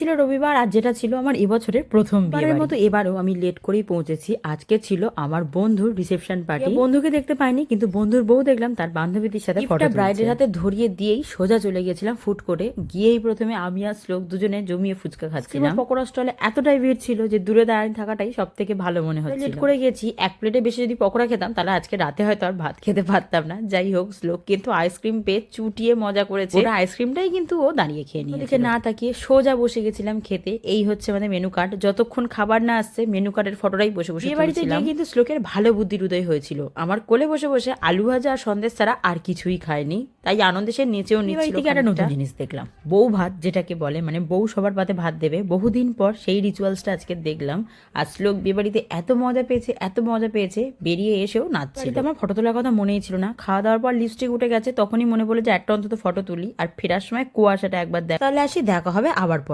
ছিল রবিবার, আর যেটা ছিল আমার এবছরের প্রথম বিয়ের মতো এবারও আমি লেট করেই পৌঁছেছি। আজকে ছিল আমার বন্ধুর রিসেপশন পার্টি। বন্ধুকে দেখতে পাইনি, কিন্তু বন্ধুর বউ দেখলাম তার বান্ধবীদের সাথে ফটো ব্রাইডের হাতে ধরিয়ে দিয়েই সোজা চলে গেছিলাম ফুড কোর্টে। গিয়েই প্রথমে আমি আর শ্লোক দুজনে জমিয়ে ফুচকা খাচ্ছিলাম। পকোড়া স্টলে এতটাই ভিড় ছিল যে দূরে দাঁড়িয়ে থাকাটাই সব থেকে ভালো মনে হচ্ছে। লেট করে গেছি, এক প্লেটে বেশি যদি পকোড়া খেতাম তাহলে আজকে রাতে হয়তো আর ভাত খেতে পারতাম না। যাই হোক, শ্লোক কিন্তু আইসক্রিম পেয়ে চুটিয়ে মজা করেছে। ওটা আইসক্রিমটাই কিন্তু ও দাঁড়িয়ে খেয়ে নিয়ে দেখে না তাকিয়ে সোজা বসে গেছিলাম খেতে। এই হচ্ছে আমাদের মেনু কার্ড। যতক্ষণ খাবার না আসছে মেনু কার্ডের ফটোটাই বসে বসে বাড়িতে গিয়ে কিন্তু শ্লোকের ভালো বুদ্ধির উদয় হয়েছিল। আমার কোলে বসে বসে আলু ভাজা আর সন্দেশ ছাড়া আর কিছুই খায়নি, তাই আনন্দে সে নিচেও নিচ্ছিল। একটা নতুন জিনিস দেখলাম, বউ ভাত যেটাকে বলে, মানে বউ সবার পাতে ভাত দেবে। বহুদিন পর সেই রিচুয়ালসটা আজকে দেখলাম। আর শ্লোক বিয়ে বাড়িতে এত মজা পেয়েছে, এত মজা পেয়েছে, বেরিয়ে এসেও নাচছিল। আমার ফটো তোলার কথা মনেই ছিল না। খাওয়া দাওয়ার পর লিপস্টিক উঠে গেছে, তখনই মনে পড়লো যে একটা অন্তত ফটো তুলি। আর ফেরার সময় কুয়াশাটা একবার দেখ। তাহলে আসি, দেখা হবে আবার পর।